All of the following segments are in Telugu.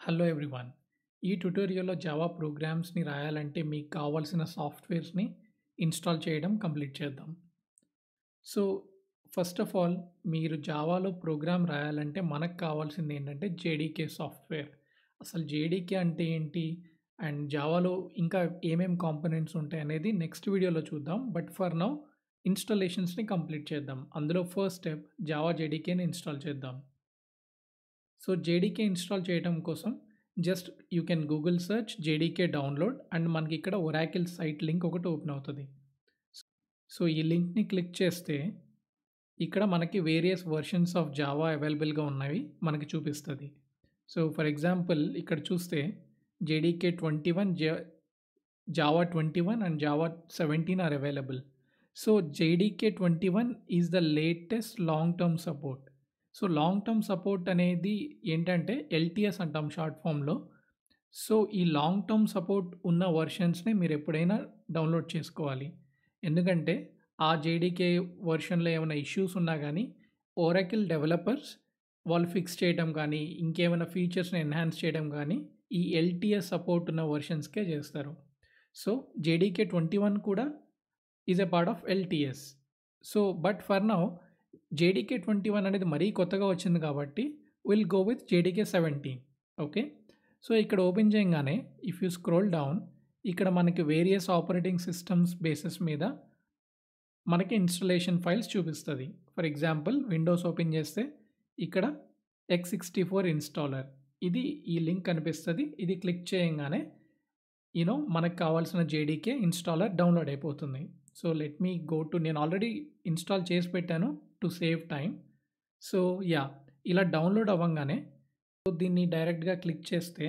Hello everyone. ఈ ట్యుటోరియల్‌లో జావా ప్రోగ్రామ్స్‌ని రాయాలంటే మీకు కావాల్సిన సాఫ్ట్‌వేర్స్‌ని ఇన్‌స్టాల్ చేయడం కంప్లీట్ చేద్దాం. సో, ఫస్ట్ ఆఫ్ ఆల్ మీరు జావాలో ప్రోగ్రామ్ రాయాలంటే మనకు కావాల్సింది ఏంటంటే జేడీకే సాఫ్ట్‌వేర్. అసలు జేడీకే అంటే ఏంటి? అండ్ జావాలో ఇంకా ఏమేం కాంపోనెంట్స్ ఉంటాయనేది నెక్స్ట్ వీడియోలో చూద్దాం. బట్ ఫర్ నౌ ఇన్‌స్టాలేషన్స్‌ని కంప్లీట్ చేద్దాం. అందులో ఫస్ట్ స్టెప్ జావా జేడీకేని ఇన్‌స్టాల్ చేద్దాం. సో, జేడీకే ఇన్‌స్టాల్ చేయడం కోసం just you can Google search JDK download and మనకి ఇక్కడ ఒరాకిల్ సైట్ లింక్ ఒకటి ఓపెన్ అవుతది. సో, ఈ లింక్‌ని క్లిక్ చేస్తే ఇక్కడ మనకి వేరియస్ వెర్షన్స్ ఆఫ్ జావా అవైలబుల్‌గా ఉన్నవి మనకి చూపిస్తది. సో, ఫర్ ఎగ్జాంపుల్ ఇక్కడ చూస్తే JDK 21 Java 21 and Java 17 are available. So, JDK 21 is the latest long term support. So, long term support అనేది ఏంటంటే ఎల్టీఎస్ అంటాం షార్ట్ ఫామ్‌లో. సో, ఈ లాంగ్ టర్మ్ సపోర్ట్ ఉన్న వెర్షన్స్‌ని మీరెప్పుడైనా డౌన్‌లోడ్ చేసుకోవాలి. ఎందుకంటే, ఆ జేడీకే వెర్షన్‌లో ఏమైనా ఇష్యూస్ ఉన్నా గానీ, ఓరాకిల్ డెవలపర్స్ వాళ్ళు ఫిక్స్ చేయటం గానీ, ఇంకేమైనా ఫీచర్స్‌ని ఎన్హాన్స్ చేయడం గానీ, ఈ ఎల్టీఎస్ సపోర్ట్ ఉన్న వెర్షన్స్‌కే చేస్తారు. సో, జేడీకే 21 కూడా is a part of LTS. So, but for now JDK 21 అనేది మరీ కొత్తగా వచ్చింది కాబట్టి, will go with JDK 17. Okay. So, ఇక్కడ ఓపెన్ చేయంగానే ఇఫ్ యూ స్క్రోల్ డౌన్ ఇక్కడ మనకి వేరియస్ ఆపరేటింగ్ సిస్టమ్స్ బేసిస్ మీద మనకి ఇన్‌స్టాలేషన్ ఫైల్స్ చూపిస్తది. ఫర్ ఎగ్జాంపుల్ విండోస్ ఓపెన్ చేస్తే ఇక్కడ x64 ఇన్‌స్టాలర్ ఇది ఈ లింక్ కనిపిస్తది. ఇది క్లిక్ చేయంగానే మనకు కావాల్సిన జేడీకే ఇన్‌స్టాలర్ డౌన్‌లోడ్ అయిపోతుంది. So, let me go to నేను ఆల్రెడీ ఇన్‌స్టాల్ చేసి పెట్టాను to save time. So, yeah! ఇలా డౌన్‌లోడ్ అవ్వంగానే దీన్ని డైరెక్ట్‌గా క్లిక్ చేస్తే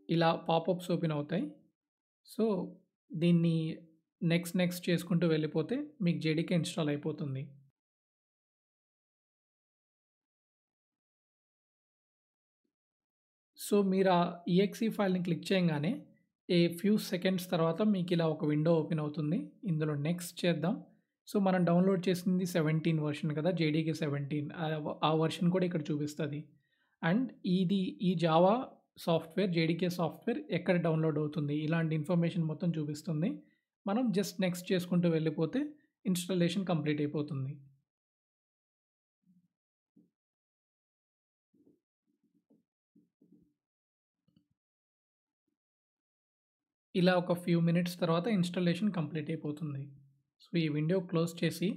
ఇలా పాపప్స్ ఓపెన్ అవుతాయి. సో, దీన్ని నెక్స్ట్ చేసుకుంటూ వెళ్ళిపోతే మీకు జేడీకే ఇన్‌స్టాల్ అయిపోతుంది. సో, మీరు ఆ ఈఎక్సీ ఫైల్‌ని క్లిక్ చేయంగానే ఏ ఫ్యూ సెకండ్స్ తర్వాత మీకిలా ఒక విండో ఓపెన్ అవుతుంది. ఇందులో నెక్స్ట్ చేద్దాం. సో, మనం డౌన్‌లోడ్ చేసింది 17 వెర్షన్ కదా! జేడీకే 17 ఆ వెర్షన్ కూడా ఇక్కడ చూపిస్తది. అండ్ ఈ జావా సాఫ్ట్‌వేర్, జేడీకే సాఫ్ట్‌వేర్ ఎక్కడ డౌన్‌లోడ్ అవుతుంది, ఇలాంటి ఇన్ఫర్మేషన్ మొత్తం చూపిస్తుంది. మనం జస్ట్ నెక్స్ట్ చేసుకుంటూ వెళ్ళిపోతే ఇన్‌స్టాలేషన్ కంప్లీట్ అయిపోతుంది. ఇలా ఒక ఫ్యూ మినిట్స్ తర్వాత ఇన్‌స్టాలేషన్ కంప్లీట్ అయిపోతుంది. సో, ఈ విండో క్లోజ్ చేసి,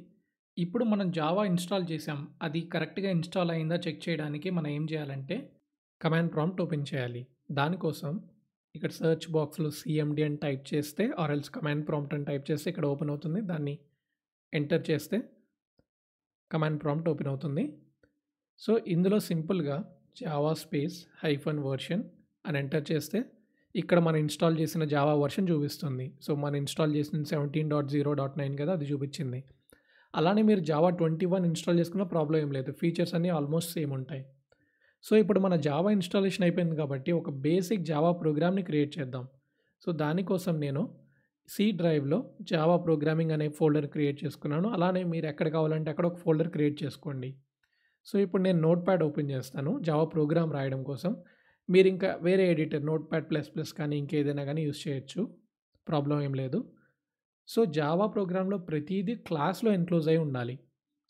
ఇప్పుడు మనం జావా ఇన్‌స్టాల్ చేసాం. అది కరెక్ట్‌గా ఇన్‌స్టాల్ అయిందా చెక్ చేయడానికి మనం ఏం చేయాలంటే, కమాండ్ ప్రాంప్ట్ ఓపెన్ చేయాలి. దానికోసం ఇక్కడ సెర్చ్ బాక్స్‌లో సీఎండీ అని టైప్ చేస్తే ఆర్ ఎల్స్ కమాండ్ ప్రాంప్ట్ అని టైప్ చేస్తే ఇక్కడ ఓపెన్ అవుతుంది. దాన్ని ఎంటర్ చేస్తే కమాండ్ ప్రాంప్ట్ ఓపెన్ అవుతుంది. సో, ఇందులో సింపుల్‌గా జావా స్పేస్ హైఫన్ వెర్షన్ అని ఎంటర్ చేస్తే ఇక్కడ మనం ఇన్‌స్టాల్ చేసిన జావా వెర్షన్ చూపిస్తుంది. సో, మనం ఇన్‌స్టాల్ చేసింది 17.0.9 కదా! అది చూపించింది. అలానే మీరు జావా 21 ఇన్‌స్టాల్ చేసుకున్న ప్రాబ్లమ్ ఏం లేదు. ఫీచర్స్ అన్నీ ఆల్మోస్ట్ సేమ్ ఉంటాయి. సో, ఇప్పుడు మన జావా ఇన్‌స్టాలేషన్ అయిపోయింది కాబట్టి ఒక బేసిక్ జావా ప్రోగ్రామ్‌ని క్రియేట్ చేద్దాం. సో, దానికోసం నేను సి డ్రైవ్‌లో జావా ప్రోగ్రామింగ్ అనే ఫోల్డర్ క్రియేట్ చేసుకున్నాను. అలానే మీరు ఎక్కడ కావాలంటే అక్కడ ఒక ఫోల్డర్ క్రియేట్ చేసుకోండి. సో, ఇప్పుడు నేను నోట్‌ప్యాడ్ ఓపెన్ చేస్తాను జావా ప్రోగ్రామ్ రాయడం కోసం. మీరింకా వేరే ఎడిటర్ నోట్‌ప్యాడ్ ప్లస్ ప్లస్ కానీ ఇంకేదైనా గానీ యూజ్ చేయొచ్చు. ప్రాబ్లమ్ ఏం లేదు. సో, జావా ప్రోగ్రామ్‌లో ప్రతీదీ క్లాస్‌లో ఎన్‌క్లోజ్ అయ్యి ఉండాలి.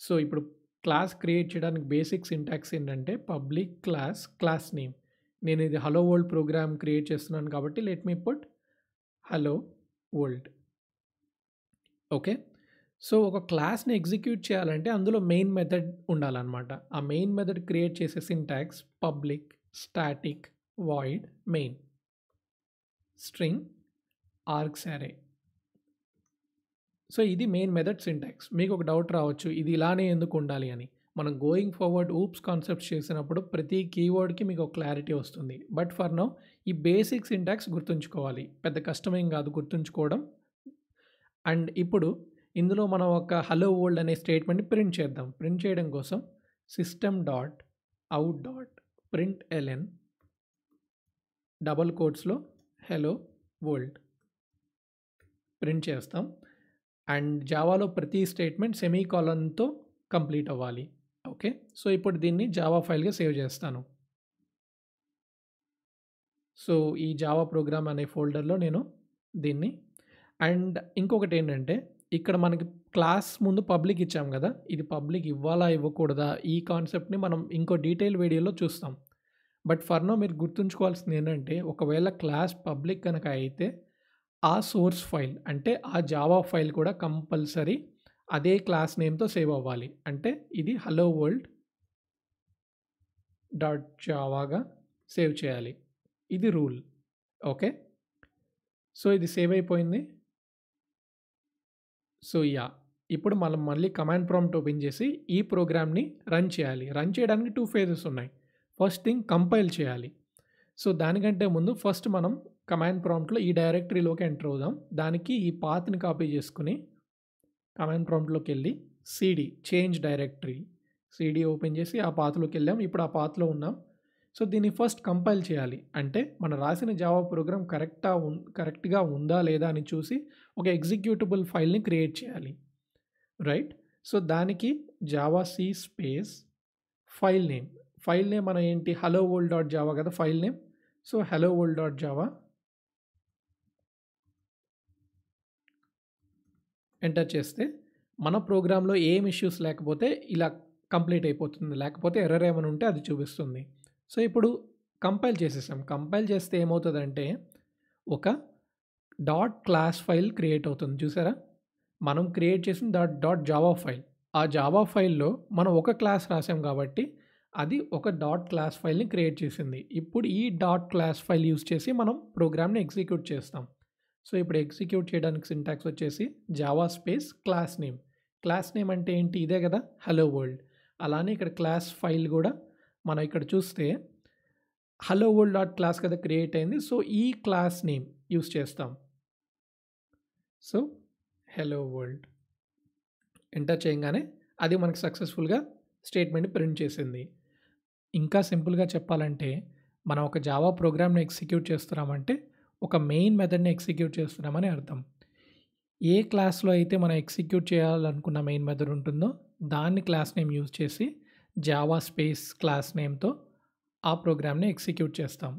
సో, ఇప్పుడు క్లాస్ క్రియేట్ చేయడానికి బేసిక్ సింటాక్స్ ఏంటంటే పబ్లిక్ క్లాస్, క్లాస్ నేమ్. నేను ఇది హలో వరల్డ్ ప్రోగ్రామ్ క్రియేట్ చేస్తున్నాను కాబట్టి let me put hello world. Okay. So, ఒక క్లాస్‌ని ఎగ్జిక్యూట్ చేయాలంటే అందులో మెయిన్ మెథడ్ ఉండాలనమాట. ఆ మెయిన్ మెథడ్ క్రియేట్ చేసే syntax public static void main string args అరే. సో, ఇది మెయిన్ మెథడ్ సింటాక్స్. మీకు ఒక డౌట్ రావచ్చు. ఇది ఇలానే ఎందుకు ఉండాలి అని. మనం గోయింగ్ ఫార్వర్డ్ ఊప్స్ కాన్సెప్ట్స్ చేసినప్పుడు ప్రతి కీవర్డ్‌కి మీకు ఒక క్లారిటీ వస్తుంది. బట్ ఫర్ నౌ ఈ బేసిక్ సింటాక్స్ గుర్తుంచుకోవాలి. పెద్ద కష్టమేం కాదు గుర్తుంచుకోవడం. అండ్ ఇప్పుడు ఇందులో మనం ఒక హలో వరల్డ్ అనే స్టేట్మెంట్‌ని ప్రింట్ చేద్దాం. ప్రింట్ చేయడం కోసం system dot out dot println double కోట్స్‌లో హలో వరల్డ్ ప్రింట్ చేస్తాం. అండ్ జావాలో ప్రతి స్టేట్మెంట్ సెమీకోలన్‌తో కంప్లీట్ అవ్వాలి. ఓకే. సో, ఇప్పుడు దీన్ని జావా ఫైల్‌గా సేవ్ చేస్తాను. సో, ఈ జావా ప్రోగ్రామ్ అనే ఫోల్డర్‌లో నేను దీన్ని అండ్ ఇంకొకటేంటంటే, ఇక్కడ మనకి క్లాస్ ముందు పబ్లిక్ ఇచ్చాం గదా! ఇది పబ్లిక్ ఇవ్వాలా? ఇవ్వకూడదా? ఈ కాన్సెప్ట్‌ని మనం ఇంకో డీటెయిల్ వీడియోలో చూస్తాం. బట్ ఫర్ నౌ మీరు గుర్తుంచుకోవాల్సిందేంటంటే, ఒకవేళ క్లాస్ పబ్లిక్ గనక అయితే, ఆ సోర్స్ ఫైల్ అంటే ఆ జావా ఫైల్ కూడా కంపల్సరీ అదే క్లాస్ నేమ్‌తో సేవ్ అవ్వాలి. అంటే ఇది హలో వరల్డ్ డాట్ జావాగా సేవ్ చేయాలి. ఇది రూల్. ఓకే. సో, ఇది సేవ్ అయిపోయింది. So, yeah! ఇప్పుడు మనం మళ్ళీ కమాండ్ ప్రాంప్ట్ ఓపెన్ చేసి ఈ ప్రోగ్రామ్‌ని రన్ చేయాలి. రన్ చేయడానికి 2 ఫేజెస్ ఉన్నాయి. ఫస్ట్ థింగ్ కంపైల్ చేయాలి. సో, దానికంటే ముందు ఫస్ట్ మనం కమాండ్ ప్రాంప్ట్‌లో ఈ డైరెక్టరీలోకి ఎంటర్ అవుదాం. దానికి ఈ పాత్‌ని కాపీ చేసుకొని కమాండ్ ప్రాంప్ట్‌లోకెళ్ళి CD change directory CD open చేసి ఆ పాత్‌లోకెళ్ళాం. ఇప్పుడు ఆ పాత్‌లో ఉన్నాం. సో, దీన్ని ఫస్ట్ కంపైల్ చేయాలి. అంటే మనం రాసిన జావా ప్రోగ్రామ్ కరెక్ట్‌గా ఉందా లేదా అని చూసి ఒక ఎగ్జిక్యూటబుల్ ఫైల్‌ని క్రియేట్ చేయాలి. రైట్? సో, దానికి javac space file name. File name మనం ఏంటి హలో వరల్డ్ డాట్ జావా కదా file name. So, hello world dot Java enter చేస్తే మన ప్రోగ్రామ్‌లో ఏం ఇష్యూస్ లేకపోతే ఇలా కంప్లీట్ అయిపోతుంది. లేకపోతే ఎర్రర్ ఏమైనా ఉంటే అది చూపిస్తుంది. సో, ఇప్పుడు కంపైల్ చేసేసాం. కంపైల్ చేస్తే ఏమవుతదంటే ఒక డాట్ క్లాస్ ఫైల్ క్రియేట్ అవుతుంది చూసారా? మనం క్రియేట్ చేసిన డాట్ జావా ఫైల్. ఆ జావా ఫైల్‌లో మనం ఒక క్లాస్ రాసాం కాబట్టి అది ఒక డాట్ క్లాస్ ఫైల్‌ని క్రియేట్ చేసింది. ఇప్పుడు ఈ డాట్ క్లాస్ ఫైల్ యూజ్ చేసి మనం ప్రోగ్రామ్‌ని ఎగ్జిక్యూట్ చేస్తాం. సో, ఇప్పుడు ఎగ్జిక్యూట్ చేయడానికి సింటాక్స్ వచ్చేసి Java space class name. Class name అంటే ఏంటి? ఇదే కదా! Hello world. అలానే ఇక్కడ క్లాస్ ఫైల్ గూడా మనం ఇక్కడ చూస్తే హలో వరల్డ్ డాట్ క్లాస్ కదా క్రియేట్ అయింది. సో, ఈ క్లాస్ నేమ్ యూజ్ చేస్తాం. సో, హలో వరల్డ్ ఎంటర్ చేయంగానే అది మనకు సక్సెస్‌ఫుల్‌గా స్టేట్మెంట్‌ని ప్రింట్ చేసింది. ఇంకా సింపుల్‌గా చెప్పాలంటే, మనం ఒక జావా ప్రోగ్రామ్‌ని ఎగ్జిక్యూట్ చేస్తున్నామంటే, ఒక మెయిన్ మెథడ్‌ని ఎగ్జిక్యూట్ చేస్తున్నామని అర్థం. ఏ క్లాస్‌లో అయితే మనం ఎగ్జిక్యూట్ చేయాలనుకున్న మెయిన్ మెథడ్ ఉంటుందో, దాన్ని క్లాస్ నేమ్ యూజ్ చేసి జావా స్పేస్ క్లాస్ నేమ్‌తో ఆ ప్రోగ్రామ్‌ని ఎగ్జిక్యూట్ చేస్తాం.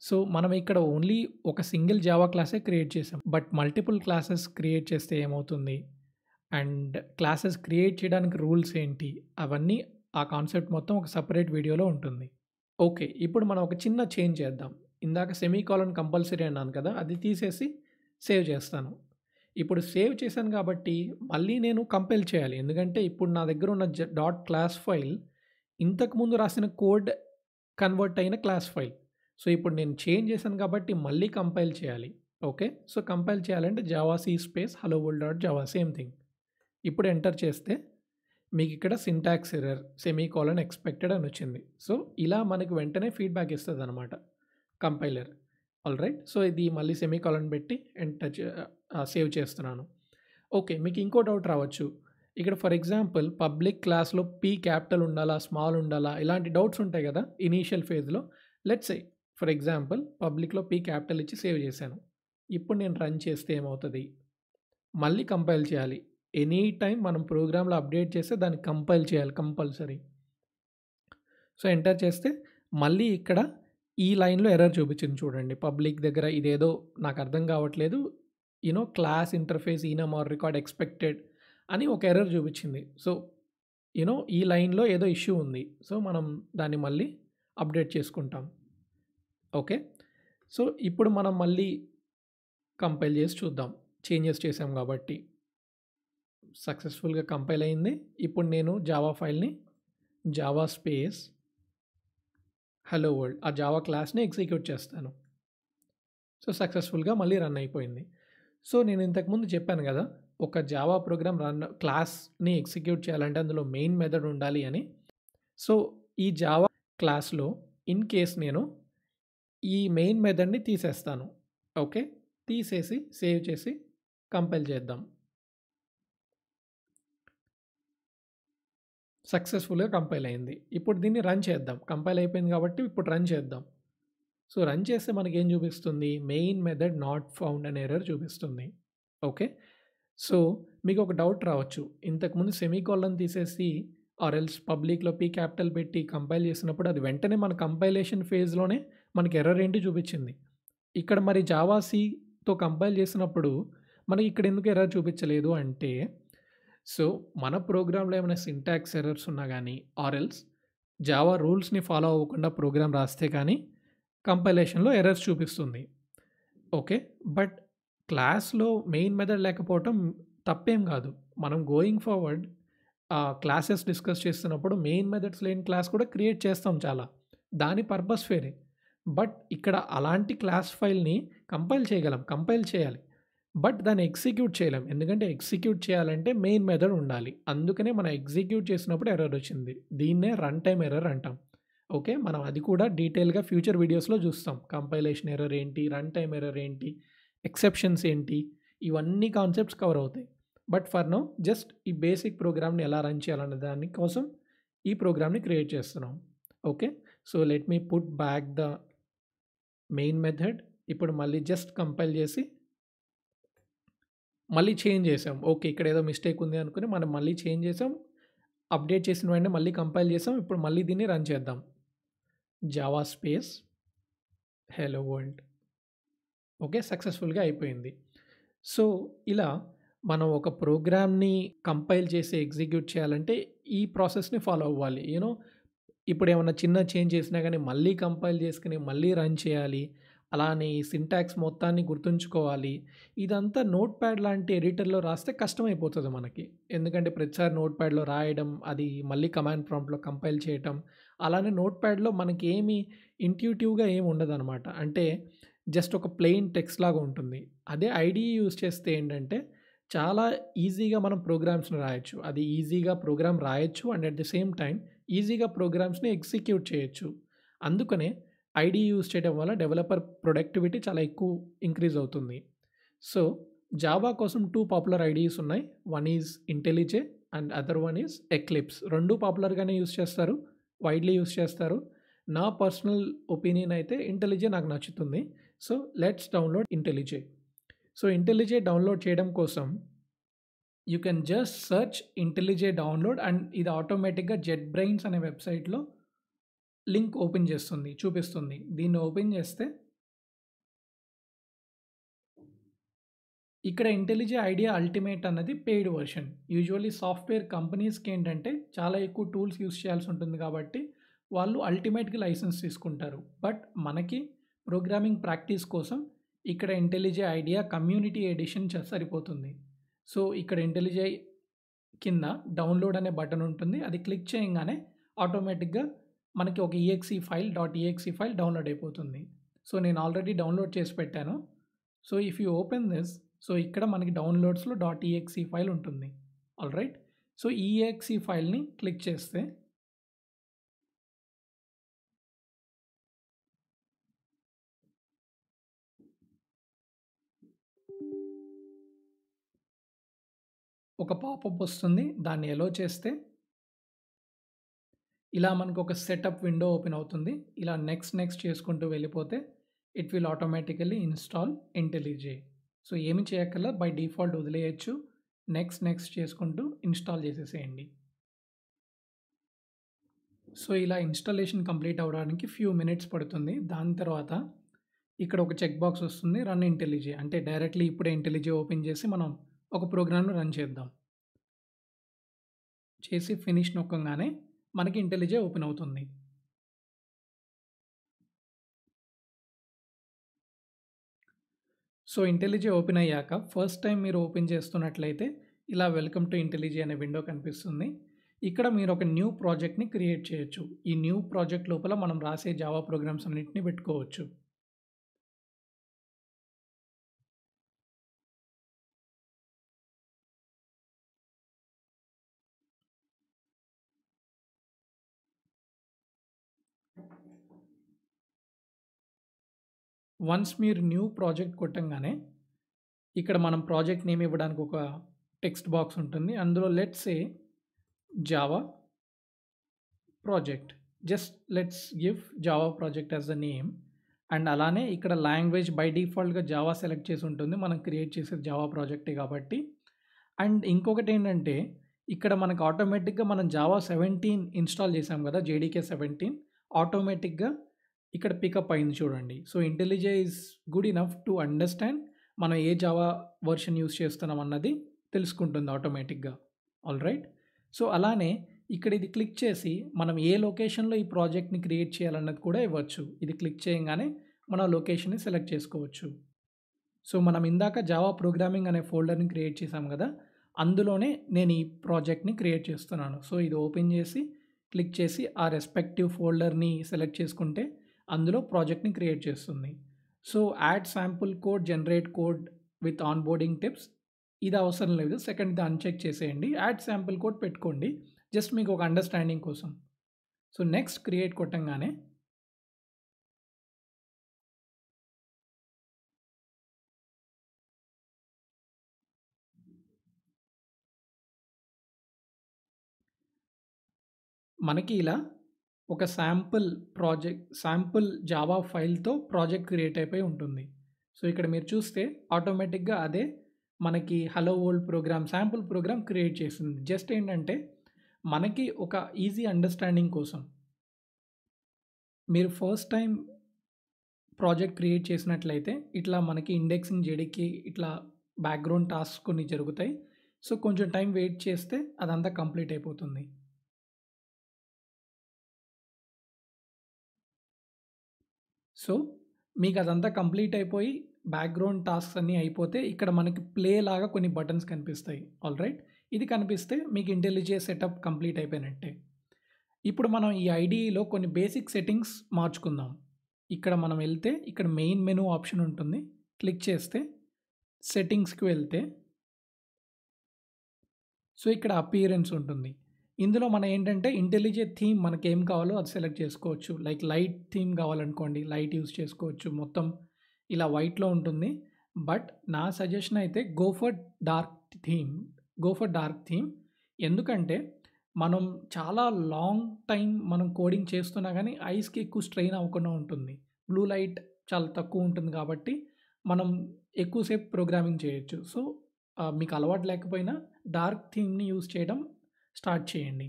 సో, మనం ఇక్కడ ఓన్లీ ఒక సింగిల్ జావా క్లాసే క్రియేట్ చేసాం. బట్ మల్టిపుల్ క్లాసెస్ క్రియేట్ చేస్తే ఏమవుతుంది? అండ్ క్లాసెస్ క్రియేట్ చేయడానికి రూల్స్ ఏంటి? అవన్నీ ఆ కాన్సెప్ట్ మొత్తం ఒక సెపరేట్ వీడియోలో ఉంటుంది. ఓకే. ఇప్పుడు మనం ఒక చిన్న చేంజ్ చేద్దాం. ఇందాక సెమీకోలన్ కంపల్సరీ అన్నాను కదా! అది తీసేసి సేవ్ చేస్తాను. ఇప్పుడు సేవ్ చేశాను కాబట్టి మళ్ళీ నేను కంపైల్ చేయాలి. ఎందుకంటే ఇప్పుడు నా దగ్గర ఉన్న డాట్ క్లాస్ ఫైల్ ఇంతకుముందు రాసిన కోడ్ కన్వర్ట్ అయిన క్లాస్ ఫైల్. సో, ఇప్పుడు నేను చేంజ్ చేశాను కాబట్టి మళ్ళీ కంపైల్ చేయాలి. ఓకే. సో, కంపైల్ చేయాలంటే javac space hello world dot Java same thing. ఇప్పుడు ఎంటర్ చేస్తే మీకిక్కడ సింటాక్స్ ఎర్రర్ సెమీకోలన్ ఎక్స్‌పెక్టెడ్ అని వచ్చింది. సో, ఇలా మనకు వెంటనే ఫీడ్‌బ్యాక్ ఇస్తదనమాట కంపైలర్. ఆల్‌రైట్. సో, ఇది మళ్ళీ సెమీకోలన్ పెట్టి సేవ్ చేస్తున్నాను. ఓకే. మీకు ఇంకో డౌట్ రావచ్చు. ఇక్కడ ఫర్ ఎగ్జాంపుల్ పబ్లిక్ క్లాస్‌లో పీ క్యాపిటల్ ఉండాలా? స్మాల్ ఉండాలా? ఇలాంటి డౌట్స్ ఉంటాయి గదా! ఇనీషియల్ ఫేజ్‌లో. లెట్స్ సే ఫర్ ఎగ్జాంపుల్ పబ్లిక్‌లో పీ క్యాపిటల్ ఇచ్చి సేవ్ చేశాను. ఇప్పుడు నేను రన్ చేస్తే ఏమవుతది? మళ్ళీ కంపైల్ చేయాలి. ఎనీ టైమ్ మనం ప్రోగ్రామ్‌లో అప్డేట్ చేస్తే దాన్ని కంపైల్ చేయాలి కంపల్సరీ. సో, ఎంటర్ చేస్తే మళ్ళీ ఇక్కడ ఈ లైన్‌లో ఎర్రర్ చూపించింది చూడండి. పబ్లిక్ దగ్గర ఇదేదో నాకు అర్థం కావట్లేదు. Class interface ఈనమ్ are record expected అని ఒక ఎర్రర్ చూపించింది. సో, ఈ లైన్‌లో ఏదో ఇష్యూ ఉంది. సో, మనం దాన్ని మళ్ళీ అప్డేట్ చేసుకుంటాం. ఓకే. సో, ఇప్పుడు మనం మళ్ళీ కంపైల్ చేసి చూద్దాం. చేంజెస్ చేసాం కాబట్టి. సక్సెస్‌ఫుల్‌గా కంపైల్ అయింది. ఇప్పుడు నేను జావా ఫైల్‌ని జావా స్పేస్ హలో వరల్డ్ ఆ జావా క్లాస్‌ని ఎగ్జిక్యూట్ చేస్తాను. సో, సక్సెస్‌ఫుల్‌గా మళ్ళీ రన్ అయిపోయింది. సో, నేను ఇంతకుముందు చెప్పాను గదా! ఒక జావా ప్రోగ్రామ్ క్లాస్‌ని ఎగ్జిక్యూట్ చేయాలంటే అందులో మెయిన్ మెథడ్ ఉండాలి అని. సో, ఈ జావా క్లాస్‌లో ఇన్ కేస్ నేను ఈ మెయిన్ మెథడ్‌ని తీసేస్తాను. ఓకే. తీసేసి సేవ్ చేసి కంపైల్ చేద్దాం. సక్సెస్‌ఫుల్‌గా కంపైల్ అయింది. ఇప్పుడు దీన్ని రన్ చేద్దాం. కంపైల్ అయిపోయింది కాబట్టి ఇప్పుడు రన్ చేద్దాం. సో, రన్ చేస్తే మనకేం చూపిస్తుంది? మెయిన్ మెథడ్ నాట్ ఫౌండ్ అనే ఎర్రర్ చూపిస్తుంది. ఓకే. సో, మీకొక డౌట్ రావచ్చు. ఇంతకుముందు సెమీకోలన్ తీసేసి ఆర్ ఎల్స్ పబ్లిక్‌లో పీ క్యాపిటల్ పెట్టి కంపైల్ చేసినప్పుడు అది వెంటనే మన కంపైలేషన్ ఫేజ్‌లోనే మనకి ఎర్రర్ ఏంటి చూపించింది. ఇక్కడ మరి జావా సితో కంపైల్ చేసినప్పుడు మనకి ఇక్కడ ఎందుకు ఎర్రర్ చూపించలేదు అంటే, సో మన ప్రోగ్రామ్‌లో ఏమైనా సింటాక్స్ ఎర్రర్స్ ఉన్నా గానీ ఆర్ ఎల్స్ జావా రూల్స్‌ని ఫాలో అవ్వకుండా ప్రోగ్రామ్ రాస్తే కానీ కంపైలేషన్‌లో ఎర్రర్స్ చూపిస్తుంది. ఓకే. బట్ క్లాస్‌లో మెయిన్ మెథడ్ లేకపోవటం తప్పేం గాదు. మనం గోయింగ్ ఫార్వర్డ్ క్లాసెస్ డిస్కస్ చేస్తున్నప్పుడు మెయిన్ మెథడ్స్ లేని క్లాస్ కూడా క్రియేట్ చేస్తాం చాలా. దాని పర్పస్ వేరే. బట్ ఇక్కడ అలాంటి క్లాస్ ఫైల్‌ని కంపైల్ చేయాలి. బట్ దాన్ని ఎగ్జిక్యూట్ చేయలేం. ఎందుకంటే ఎగ్జిక్యూట్ చేయాలంటే మెయిన్ మెథడ్ ఉండాలి. అందుకనే మనం ఎగ్జిక్యూట్ చేసినప్పుడు ఎర్రర్ వచ్చింది. దీన్నే రన్ టైమ్ ఎర్రర్ అంటాం. ఓకే. మనం అది కూడా డీటెయిల్‌గా ఫ్యూచర్ వీడియోస్‌లో చూస్తాం. కంపైలేషన్ ఎర్రర్ ఏంటి? రన్ టైమ్ ఎర్రర్ ఏంటి? ఎక్సెప్షన్స్ ఏంటి? ఇవన్నీ కాన్సెప్ట్స్ కవర్ అవుతాయి. బట్ ఫర్ నౌ జస్ట్ ఈ బేసిక్ ప్రోగ్రామ్‌ని ఎలా రన్ చేయాలనే దాని కోసం ఈ ప్రోగ్రామ్‌ని క్రియేట్ చేస్తున్నాం. Okay. So, let me put back the main method. ఇప్పుడు మళ్ళీ జస్ట్ కంపైల్ చేసి మళ్ళీ చేంజ్ చేసాం. ఓకే. ఇక్కడ ఏదో మిస్టేక్ ఉంది అనుకుని మనం మళ్ళీ చేంజ్ చేసాం. అప్డేట్ చేసిన వెంటనే మళ్ళీ కంపైల్ చేసాం. ఇప్పుడు మళ్ళీ దీన్ని రన్ చేద్దాం. Java space hello world. Okay. సక్సెస్‌ఫుల్‌గా అయిపోయింది. సో, ఇలా మనం ఒక ప్రోగ్రామ్‌ని కంపైల్ చేసి ఎగ్జిక్యూట్ చేయాలంటే ఈ ప్రాసెస్‌ని ఫాలో అవ్వాలి. ఇప్పుడేమన్నా చిన్న చేంజ్ చేసినా గానీ మళ్ళీ కంపైల్ చేసుకొని మళ్ళీ రన్ చేయాలి. అలానే ఈ సింటాక్స్ మొత్తాన్ని గుర్తుంచుకోవాలి. ఇదంతా నోట్‌ప్యాడ్ లాంటి ఎడిటర్‌లో రాస్తే కష్టమైపోతది మనకి. ఎందుకంటే ప్రతిసారి నోట్‌ప్యాడ్‌లో రాయడం, అది మళ్ళీ కమాండ్ ప్రాంప్ట్‌లో కంపైల్ చేయటం. అలానే నోట్‌ప్యాడ్‌లో మనకేమి ఇంట్యూటివ్‌గా ఏమి ఉండదనమాట. అంటే జస్ట్ ఒక ప్లెయిన్ టెక్స్ట్ లాగా ఉంటుంది. అదే ఐడీఈ యూజ్ చేస్తే ఏంటంటే చాలా ఈజీగా మనం ప్రోగ్రామ్స్‌ని రాయొచ్చు. అది ఈజీగా ప్రోగ్రామ్ రాయొచ్చు and at the same time ఈజీగా ప్రోగ్రామ్స్‌ని ఎగ్జిక్యూట్ చేయొచ్చు. అందుకనే ఐడీఈ యూజ్ చేయడం వల్ల డెవలపర్ ప్రొడక్టివిటీ చాలా ఎక్కువ ఇంక్రీజ్ అవుతుంది. సో, జావా కోసం 2 పాపులర్ ఐడీఈస్ ఉన్నాయి. One is IntelliJ and other one is Eclipse. 2 పాపులర్‌గానే యూజ్ చేస్తారు. వైడ్‌లీ యూజ్ చేస్తారు. నా పర్సనల్ ఒపీనియన్ అయితే ఇంటెలిజే నాకు నచ్చుతుంది. So, let's download IntelliJ. So, IntelliJ download చేయడం కోసం you can just search IntelliJ download and ఇది ఆటోమేటిక్‌గా జెట్ బ్రెయిన్స్ అనే వెబ్‌సైట్‌లో లింక్ ఓపెన్ చేస్తుంది. చూపిస్తుంది. దీన్ని ఓపెన్ చేస్తే ఇక్కడ ఇంటెలిజే ఐడియా అల్టిమేట్ అన్నది పెయిడ్ వెర్షన్. యూజువల్లీ సాఫ్ట్‌వేర్ కంపెనీస్‌కి ఏంటంటే చాలా ఎక్కువ టూల్స్ యూజ్ చేయాల్సి ఉంటుంది కాబట్టి వాళ్ళు అల్టిమేట్‌కి లైసెన్స్ తీసుకుంటారు. బట్ మనకి ప్రోగ్రామింగ్ ప్రాక్టీస్ కోసం ఇక్కడ ఇంటెలిజే ఐడియా కమ్యూనిటీ ఎడిషన్ సరిపోతుంది. సో, ఇక్కడ ఇంటెలిజే కింద డౌన్లోడ్ అనే బటన్ ఉంటుంది. అది క్లిక్ చేయంగానే ఆటోమేటిక్‌గా మనకి ఒక ఈఎక్సీ ఫైల్ డౌన్లోడ్ అయిపోతుంది. సో, నేను ఆల్రెడీ డౌన్లోడ్ చేసి పెట్టాను. So, if you open this, so, ఇక్కడ మనకి డౌన్లోడ్స్‌లో ఈఎక్సీ ఫైల్ ఉంటుంది. ఆల్‌రైట్. సో, ఈఎక్సీ ఫైల్‌ని క్లిక్ చేస్తే ఒక పాపప్ వస్తుంది. దాన్ని ఎలో చేస్తే ఇలా మనకొక సెటప్ విండో ఓపెన్ అవుతుంది. ఇలా నెక్స్ట్ చేసుకుంటూ వెళ్ళిపోతే it will automatically install ఇంటెలిజే. So, ఏమి చేయక్కర్లా బై డిఫాల్ట్ వదిలేయొచ్చు. నెక్స్ట్ చేసుకుంటూ ఇన్‌స్టాల్ చేసేసేయండి. సో, ఇలా ఇన్‌స్టాలేషన్ కంప్లీట్ అవ్వడానికి ఫ్యూ మినిట్స్ పడుతుంది. దాని తర్వాత ఇక్కడ ఒక చెక్ బాక్స్ వస్తుంది. రన్ ఇంటెలిజే అంటే డైరెక్ట్‌లీ ఇప్పుడే ఇంటెలిజే ఓపెన్ చేసి మనం ఒక ప్రోగ్రామ్‌ని రన్ చేద్దాం. చేసి ఫినిష్ నొక్కంగానే మనకి ఇంటెలిజే ఓపెన్ అవుతుంది. సో, ఇంటెలిజే ఓపెన్ అయ్యాక ఫస్ట్ టైమ్ మీరు ఓపెన్ చేస్తున్నట్లయితే ఇలా వెల్కమ్ టు ఇంటెలిజే అనే విండో కనిపిస్తుంది. ఇక్కడ మీరు ఒక న్యూ ప్రాజెక్ట్‌ని క్రియేట్ చేయొచ్చు. ఈ న్యూ ప్రాజెక్ట్ లోపల మనం రాసే జావా ప్రోగ్రామ్స్ అన్నిటిని పెట్టుకోవచ్చు. వన్స్ మీరు న్యూ ప్రాజెక్ట్ కొట్టంగానే ఇక్కడ మనం ప్రాజెక్ట్ నేమ్ ఇవ్వడానికి ఒక టెక్స్ట్ బాక్స్ ఉంటుంది. అందులో let's say Java project. Just let's give Java project as the name. And అలానే ఇక్కడ లాంగ్వేజ్ బై డిఫాల్ట్‌గా జావా సెలెక్ట్ చేసి ఉంటుంది. మనం క్రియేట్ చేసేది జావా ప్రాజెక్టే కాబట్టి. అండ్ ఇంకొకటేంటంటే ఇక్కడ మనకు ఆటోమేటిక్‌గా మనం జావా 17 ఇన్‌స్టాల్ చేసాం కదా! జేడీకే 17 ఆటోమేటిక్‌గా ఇక్కడ పికప్ అయింది చూడండి. So, ఇంటెలిజే is good enough to understand మనం ఏ జావా వెర్షన్ యూజ్ చేస్తున్నాం అన్నది తెలుసుకుంటుంది ఆటోమేటిక్‌గా. ఆల్‌రైట్. సో, అలానే ఇక్కడ ఇది క్లిక్ చేసి మనం ఏ లొకేషన్‌లో ఈ ప్రాజెక్ట్‌ని క్రియేట్ చేయాలన్నది కూడా ఇవ్వచ్చు. ఇది క్లిక్ చేయంగానే మన లొకేషన్‌ని సెలెక్ట్ చేసుకోవచ్చు. సో, మనం ఇందాక జావా ప్రోగ్రామింగ్ అనే ఫోల్డర్‌ని క్రియేట్ చేసాం గదా! అందులోనే నేను ఈ ప్రాజెక్ట్‌ని క్రియేట్ చేస్తున్నాను. సో, ఇది ఓపెన్ చేసి, క్లిక్ చేసి ఆ రెస్పెక్టివ్ ఫోల్డర్‌ని సెలెక్ట్ చేసుకుంటే అందులో ప్రాజెక్ట్‌ని క్రియేట్ చేస్తుంది. So, add sample code, generate code with onboarding tips ఇది అవసరం లేదు. సెకండ్‌ది అన్‌చెక్ చేసేయండి. యాడ్ శాంపుల్ కోడ్ పెట్టుకోండి. జస్ట్ మీకు ఒక అండర్‌స్టాండింగ్ కోసం. సో, నెక్స్ట్ క్రియేట్ కొట్టంగానే మనకి ఇలా ఒక శాంపుల్ జావా ఫైల్‌తో ప్రాజెక్ట్ క్రియేట్ అయిపోయి ఉంటుంది. సో, ఇక్కడ మీరు చూస్తే ఆటోమేటిక్‌గా అదే మనకి hello world program, sample program create చేసింది. జస్ట్ ఏంటంటే మనకి ఒక ఈజీ అండర్‌స్టాండింగ్ కోసం. మీరు ఫస్ట్ టైమ్ ప్రాజెక్ట్ క్రియేట్ చేసినట్లయితే ఇట్లా మనకి ఇండెక్సింగ్ జేడీకి ఇట్లా బ్యాక్‌గ్రౌండ్ టాస్క్స్ కొన్ని జరుగుతాయి. సో, కొంచెం టైం వెయిట్ చేస్తే అదంతా కంప్లీట్ అయిపోతుంది. సో, మీకదంతా కంప్లీట్ అయిపోయి, బ్యాక్‌గ్రౌండ్ టాస్క్స్ అన్నీ అయిపోతే, ఇక్కడ మనకి ప్లే లాగా కొన్ని బటన్స్ కనిపిస్తాయి. ఆల్‌రైట్. ఇది కనిపిస్తే మీకు ఇంటెలిజే సెటప్ కంప్లీట్ అయిపోయినట్టే. ఇప్పుడు మనం ఈ ఐడీలో కొన్ని బేసిక్ సెట్టింగ్స్ మార్చుకుందాం. ఇక్కడ మనం వెళ్తే, ఇక్కడ మెయిన్ మెనూ ఆప్షన్ ఉంటుంది. క్లిక్ చేస్తే, సెట్టింగ్స్‌కి వెళ్తే సో, ఇక్కడ అపియరెన్స్ ఉంటుంది. ఇందులో మనం ఏంటంటే ఇంటెలిజే థీమ్ మనకేం కావాలో అది సెలెక్ట్ చేసుకోవచ్చు. లైక్ లైట్ థీమ్ కావాలనుకోండి, లైట్ యూజ్ చేసుకోవచ్చు. మొత్తం ఇలా వైట్‌లో ఉంటుంది. బట్ నా సజెషన్ అయితే dark theme. Go for dark theme. ఎందుకంటే మనం చాలా లాంగ్ టైమ్ మనం కోడింగ్ చేస్తున్నా గానీ ఐస్‌కి ఎక్కువ స్ట్రెయిన్ అవ్వకుండా ఉంటుంది. బ్లూ లైట్ చాలా తక్కువ ఉంటుంది కాబట్టి మనం ఎక్కువ సేపు ప్రోగ్రామింగ్ చేయొచ్చు. సో, మీకు అలవాటు లేకపోయినా డార్క్ థీమ్‌ని యూజ్ చేయడం స్టార్ట్ చేయండి.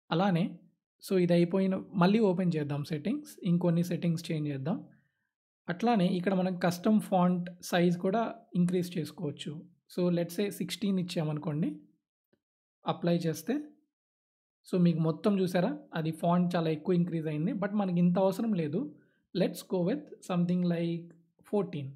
అలానే సో, ఇది అయిపోయిన మళ్ళీ ఓపెన్ చేద్దాం సెట్టింగ్స్. ఇంకొన్ని సెట్టింగ్స్ చేంజ్ చేద్దాం. అట్లానే ఇక్కడ మనం కస్టమ్ ఫాంట్ సైజ్ కూడా ఇంక్రీజ్ చేసుకోవచ్చు. So, let's say 16 ఇచ్చామనుకోండి. అప్లై చేస్తే సో, మీకు మొత్తం చూసారా? అది ఫాంట్ చాలా ఎక్కువ ఇంక్రీజ్ అయింది. బట్ మనకి ఇంత అవసరం లేదు. Let's go with something like 14.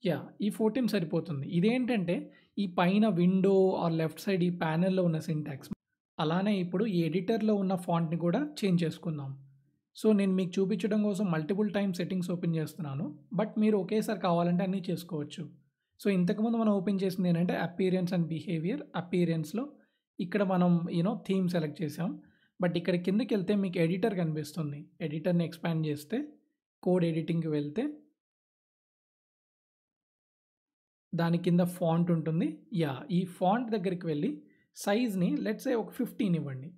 Yeah! ఈ 14 సరిపోతుంది. ఇదేంటంటే, ఈ పైన విండో ఆర్ లెఫ్ట్ సైడ్ ఈ ప్యానెల్‌లో ఉన్న సింటాక్స్. అలానే ఇప్పుడు ఈ ఎడిటర్‌లో ఉన్న ఫాంట్‌ని కూడా చేంజ్ చేసుకుందాం. సో, నేను మీకు చూపించడం కోసం మల్టిపుల్ టైమ్ సెట్టింగ్స్ ఓపెన్ చేస్తున్నాను. బట్ మీరు ఒకేసారి కావాలంటే అన్నీ చేసుకోవచ్చు. సో, ఇంతకుముందు మనం ఓపెన్ చేసింది ఏంటంటే అపియరెన్స్ అండ్ బిహేవియర్. అపియరెన్స్‌లో ఇక్కడ మనం థీమ్ సెలెక్ట్ చేసాం. బట్ ఇక్కడ కిందకెళ్తే మీకు ఎడిటర్ కనిపిస్తుంది. ఎడిటర్‌ని ఎక్స్‌పాండ్ చేస్తే కోడ్ ఎడిటింగ్‌కి వెళ్తే దాని కింద ఫాంట్ ఉంటుంది. యాహ్! ఈ ఫాంట్ దగ్గరికి వెళ్లి సైజ్‌ని లెట్స్ సే ఒక 15 ఇవ్వండి.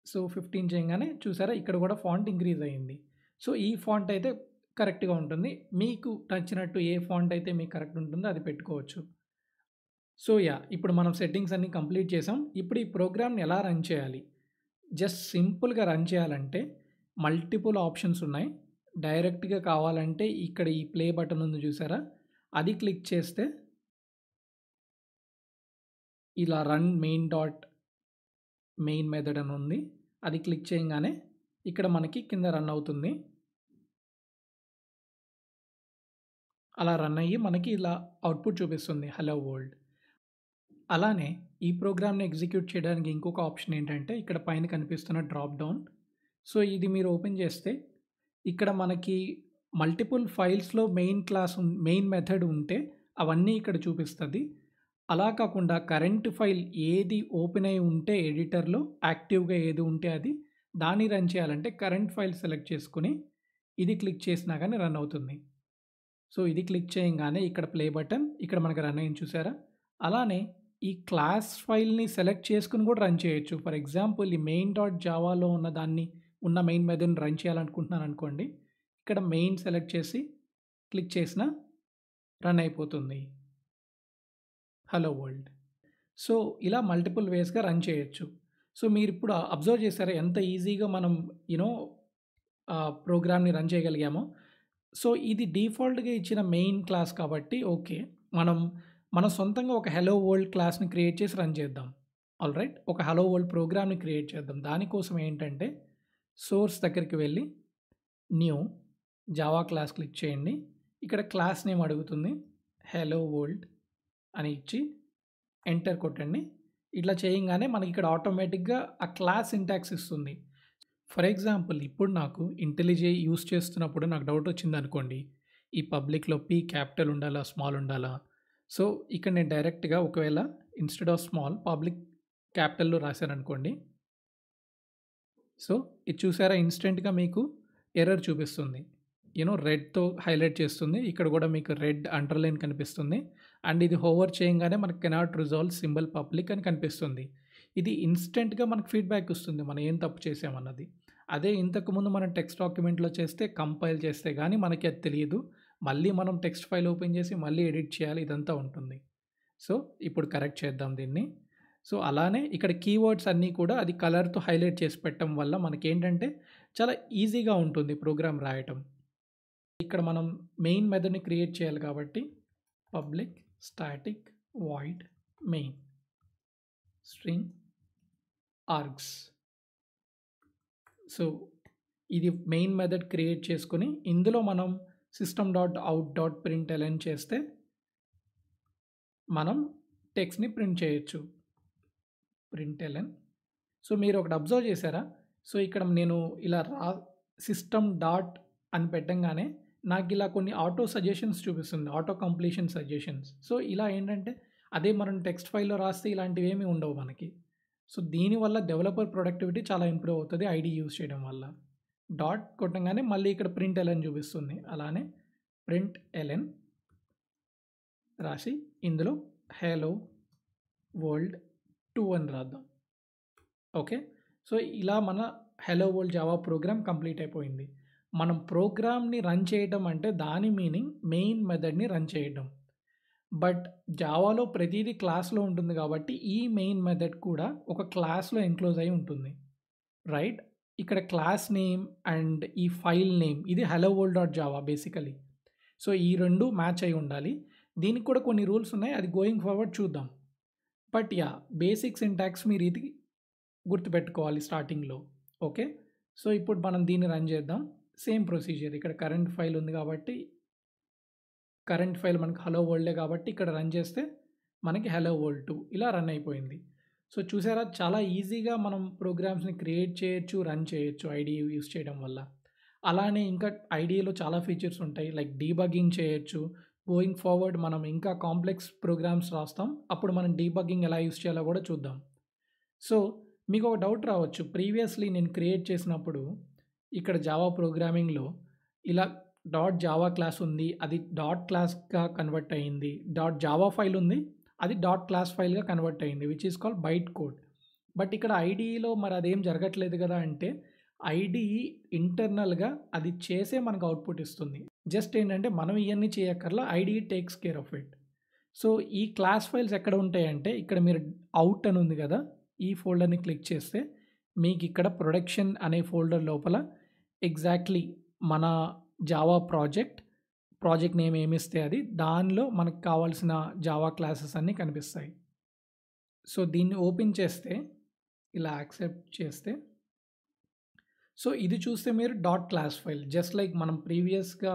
సో, 15 చేయంగానే చూసారా ఇక్కడ కూడా ఫాంట్ ఇంక్రీజ్ అయింది. సో, ఈ ఫాంట్ అయితే కరెక్ట్‌గా ఉంటుంది. మీకు నచ్చినట్టు ఏ ఫాంట్ అయితే మీకు కరెక్ట్ ఉంటుందో అది పెట్టుకోవచ్చు. So, yeah! ఇప్పుడు మనం సెట్టింగ్స్ అన్నీ కంప్లీట్ చేసాం. ఇప్పుడు ఈ ప్రోగ్రామ్‌ని ఎలా రన్ చేయాలి? జస్ట్ సింపుల్‌గా రన్ చేయాలంటే మల్టిపుల్ ఆప్షన్స్ ఉన్నాయి. డైరెక్ట్‌గా కావాలంటే ఇక్కడ ఈ ప్లే బటన్ ఉంది చూసారా? అది క్లిక్ చేస్తే ఇలా రన్ మెయిన్ మెథడ్ అని ఉంది. అది క్లిక్ చేయంగానే ఇక్కడ మనకి కింద రన్ అవుతుంది. అలా రన్ అయ్యి మనకి ఇలా అవుట్‌పుట్ చూపిస్తుంది హలో వరల్డ్. అలానే ఈ ప్రోగ్రామ్‌ని ఎగ్జిక్యూట్ చేయడానికి ఇంకొక ఆప్షన్ ఏంటంటే ఇక్కడ పైన కనిపిస్తున్న డ్రాప్ డౌన్. సో, ఇది మీరు ఓపెన్ చేస్తే ఇక్కడ మనకి మల్టిపుల్ ఫైల్స్‌లో మెయిన్ మెథడ్ ఉంటే అవన్నీ ఇక్కడ చూపిస్తది. అలా కాకుండా కరెంట్ ఫైల్ ఏది ఓపెన్ అయ్యి ఉంటే ఎడిటర్‌లో యాక్టివ్‌గా ఏది ఉంటే అది దాన్ని రన్ చేయాలంటే కరెంట్ ఫైల్ సెలెక్ట్ చేసుకొని ఇది క్లిక్ చేసినా గాని రన్ అవుతుంది. సో, ఇది క్లిక్ చేయంగానే ఇక్కడ ప్లే బటన్ ఇక్కడ మనకు రన్ అయింది చూసారా? అలానే ఈ క్లాస్ ఫైల్‌ని సెలెక్ట్ చేసుకొని కూడా రన్ చేయొచ్చు. ఫర్ ఎగ్జాంపుల్ ఈ మెయిన్ డాట్ జావాలో ఉన్న మెయిన్ మెథడ్‌ని రన్ చేయాలనుకుంటున్నాననుకోండి. ఇక్కడ మెయిన్ సెలెక్ట్ చేసి క్లిక్ చేసినా రన్ అయిపోతుంది. Hello world. సో, ఇలా మల్టిపుల్ వేస్‌గా రన్ చేయొచ్చు. సో, మీరిప్పుడు అబ్జర్వ్ చేసారా ఎంత ఈజీగా మనం యూ నో ప్రోగ్రామ్‌ని రన్ చేయగలిగామో. సో, ఇది డిఫాల్ట్‌గా ఇచ్చిన మెయిన్ క్లాస్ కాబట్టి ఓకే. మనం మన సొంతంగా ఒక హెలో వరల్డ్ క్లాస్‌ని క్రియేట్ చేసి రన్ చేద్దాం. ఆల్‌రైట్. ఒక హలో వరల్డ్ ప్రోగ్రామ్‌ని క్రియేట్ చేద్దాం. దానికోసం ఏంటంటే సోర్స్ దగ్గరికి వెళ్లి న్యూ జావా క్లాస్ క్లిక్ చేయండి. ఇక్కడ క్లాస్ నేమ్ అడుగుతుంది. హెలో వరల్డ్ అని ఇచ్చి ఎంటర్ కొట్టండి. ఇట్లా చేయంగానే మనకిక్కడ ఆటోమేటిక్‌గా ఆ క్లాస్ సింటాక్స్ ఇస్తుంది. ఫర్ ఎగ్జాంపుల్ ఇప్పుడు నాకు ఇంటెలిజే యూజ్ చేస్తున్నప్పుడు నాకు డౌట్ వచ్చిందనుకోండి. ఈ పబ్లిక్‌లో పీ క్యాపిటల్ ఉండాలా? స్మాల్ ఉండాలా? సో, ఇక్కడ నేను డైరెక్ట్‌గా ఒకవేళ ఇన్‌స్టెడ్ ఆఫ్ స్మాల్ పబ్లిక్ క్యాపిటల్‌లో రాశాననుకోండి. సో, ఇది చూసారా ఇన్‌స్టెంట్‌గా మీకు ఎర్రర్ చూపిస్తుంది. రెడ్‌తో హైలైట్ చేస్తుంది. ఇక్కడ కూడా మీకు రెడ్ అండర్‌లైన్ కనిపిస్తుంది. అండ్ ఇది హోవర్ చేయంగానే మనకు కెనాట్ రిజాల్వ్ సింబల్ పబ్లిక్ అని కనిపిస్తుంది. ఇది ఇన్‌స్టెంట్‌గా మనకు ఫీడ్‌బ్యాక్ ఇస్తుంది. మనం ఏం తప్పు చేశామన్నది. అదే ఇంతకుముందు మనం టెక్స్ట్ డాక్యుమెంట్‌లో చేస్తే కంపైల్ చేస్తే గానీ మనకి అది తెలియదు. మళ్ళీ మనం టెక్స్ట్ ఫైల్ ఓపెన్ చేసి మళ్ళీ ఎడిట్ చేయాలి. ఇదంతా ఉంటుంది. సో, ఇప్పుడు కరెక్ట్ చేద్దాం దీన్ని. సో, అలానే ఇక్కడ కీవర్డ్స్ అన్నీ కూడా అది కలర్‌తో హైలైట్ చేసి పెట్టడం వల్ల మనకేంటంటే చాలా ఈజీగా ఉంటుంది ప్రోగ్రామ్ రాయటం. ఇక్కడ మనం మెయిన్ మెథడ్‌ని క్రియేట్ చేయాలి కాబట్టి public static void main string args. So, ఇది మెయిన్ మెథడ్ క్రియేట్ చేసుకొని ఇందులో మనం system.out.println చేస్తే మనం టెక్స్ట్‌ని ప్రింట్ చేయొచ్చు. ప్రింట్‌ఎల్‌ఎన్. సో, మీరు ఒకటి అబ్జర్వ్ చేశారా? సో, ఇక్కడ నేను ఇలా సిస్టమ్ డాట్ అని పెట్టంగానే నాకిలా కొన్ని ఆటో సజెషన్స్ చూపిస్తుంది. Auto completion suggestions. సో, ఇలా ఏంటంటే అదే మనం టెక్స్ట్ ఫైల్‌లో రాస్తే ఇలాంటివేమీ ఉండవు మనకి. సో, దీనివల్ల డెవలపర్ ప్రొడక్టివిటీ చాలా ఇంప్రూవ్ అవుతది ఐడీ యూజ్ చేయడం వల్ల. డాట్ కొట్టంగానే మళ్ళీ ఇక్కడ ప్రింట్‌ఎల్‌ఎన్ చూపిస్తుంది. అలానే ప్రింట్‌ఎల్‌ఎన్ రాసి ఇందులో హెలో వరల్డ్ 2 అని రాద్దాం. ఓకే. సో, ఇలా మన hello world Java programme complete అయిపోయింది. మనం ప్రోగ్రామ్‌ని రన్ చేయటం అంటే దాని మీనింగ్ మెయిన్ మెథడ్‌ని రన్ చేయడం. బట్ జావాలో ప్రతీదీ క్లాస్‌లో ఉంటుంది కాబట్టి ఈ మెయిన్ మెథడ్ కూడా ఒక క్లాస్‌లో ఎన్‌క్లోజ్ అయ్యి ఉంటుంది. రైట్? ఇక్కడ క్లాస్ నేమ్ అండ్ ఈ ఫైల్ నేమ్ ఇది hello world dot Java basically. So, ఈ 2 మ్యాచ్ అయ్యి ఉండాలి. దీనికి కూడా కొన్ని రూల్స్ ఉన్నాయి. అది గోయింగ్ ఫార్వర్డ్ చూద్దాం. But yeah! బేసిక్ సింటాక్స్ మీరు ఇది గుర్తుపెట్టుకోవాలి స్టార్టింగ్‌లో. ఓకే. సో, ఇప్పుడు మనం దీన్ని రన్ చేద్దాం. సేమ్ ప్రొసీజర్ ఇక్కడ కరెంట్ ఫైల్ ఉంది కాబట్టి కరెంట్ ఫైల్ మనకు హలో వరల్డే కాబట్టి ఇక్కడ రన్ చేస్తే మనకి హలో వరల్డ్ 2 ఇలా రన్ అయిపోయింది. సో, చూసారా చాలా ఈజీగా మనం ప్రోగ్రామ్స్‌ని క్రియేట్ చేయొచ్చు, రన్ చేయొచ్చు ఐడీ యూజ్ చేయడం వల్ల. అలానే ఇంకా ఐడీలో చాలా ఫీచర్స్ ఉంటాయి. లైక్ డీబగ్గింగ్ చేయొచ్చు. గోయింగ్ ఫార్వర్డ్ మనం ఇంకా కాంప్లెక్స్ ప్రోగ్రామ్స్ రాస్తాం. అప్పుడు మనం డీబగ్గింగ్ ఎలా యూజ్ చేయాలో కూడా చూద్దాం. సో, మీకు ఒక డౌట్ రావచ్చు. ప్రీవియస్‌లీ నేను క్రియేట్ చేసినప్పుడు ఇక్కడ జావా ప్రోగ్రామింగ్‌లో ఇలా డాట్ జావా క్లాస్ ఉంది. అది డాట్ క్లాస్‌గా కన్వర్ట్ అయింది. డాట్ జావా ఫైల్ ఉంది. అది డాట్ క్లాస్ ఫైల్‌గా కన్వర్ట్ అయింది. Which is called byte code. But ఇక్కడ ఐడీఈలో మరి అదేం జరగట్లేదు కదా! అంటే ఐడీఈ ఇంటర్నల్‌గా అది చేసే మనకు అవుట్‌పుట్ ఇస్తుంది. జస్ట్ ఏంటంటే మనం ఇయన్నీ చేయక్కర్లా IDE takes care of it. So, ఈ క్లాస్ ఫైల్స్ ఎక్కడ ఉంటాయంటే ఇక్కడ మీరు ఔట్ అని ఉంది కదా! ఈ ఫోల్డర్‌ని క్లిక్ చేస్తే మీకిక్కడ ప్రొడక్షన్ అనే ఫోల్డర్ లోపల ఎగ్జాక్ట్‌లీ మన జావా ప్రాజెక్ట్ నేమ్ ఏమిస్తే అది దానిలో మనకు కావాల్సిన జావా క్లాసెస్ అన్నీ కనిపిస్తాయి. సో, దీన్ని ఓపెన్ చేస్తే ఇలా యాక్సెప్ట్ చేస్తే సో, ఇది చూస్తే మీరు dot class file just like మనం ప్రీవియస్‌గా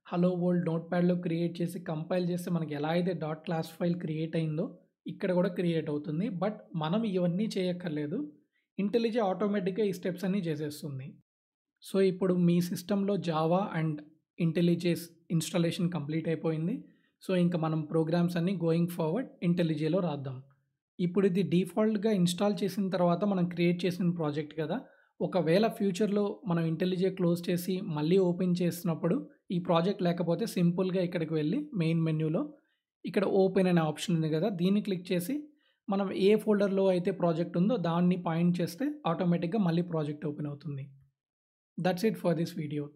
హలో వరల్డ్ నోట్‌ప్యాడ్‌లో క్రియేట్ చేసి కంపైల్ చేస్తే మనకి ఎలా అయితే డాట్ క్లాస్ ఫైల్ క్రియేట్ అయిందో ఇక్కడ కూడా క్రియేట్ అవుతుంది. బట్ మనం ఇవన్నీ చేయక్కర్లేదు. ఇంటెలిజే ఆటోమేటిక్‌గా ఈ స్టెప్స్ అన్నీ చేసేస్తుంది. సో, ఇప్పుడు మీ సిస్టమ్‌లో జావా అండ్ ఇంటెలిజేస్ ఇన్‌స్టాలేషన్ కంప్లీట్ అయిపోయింది. సో, ఇంక మనం ప్రోగ్రామ్స్ అన్నీ గోయింగ్ ఫార్వర్డ్ ఇంటెలిజేలో రాద్దాం. ఇప్పుడు ఇది డిఫాల్ట్‌గా ఇన్‌స్టాల్ చేసిన తర్వాత మనం క్రియేట్ చేసిన ప్రాజెక్ట్ కదా! ఒకవేళ ఫ్యూచర్‌లో మనం ఇంటెలిజే క్లోజ్ చేసి మళ్ళీ ఓపెన్ చేసినప్పుడు ఈ ప్రాజెక్ట్ లేకపోతే సింపుల్‌గా ఇక్కడికి వెళ్లి మెయిన్ మెన్యూలో ఇక్కడ ఓపెన్ అనే ఆప్షన్ ఉంది కదా! దీన్ని క్లిక్ చేసి మనం ఏ ఫోల్డర్‌లో అయితే ప్రాజెక్ట్ ఉందో దాన్ని పాయింట్ చేస్తే ఆటోమేటిక్‌గా మళ్ళీ ప్రాజెక్ట్ ఓపెన్ అవుతుంది. That's it for this video.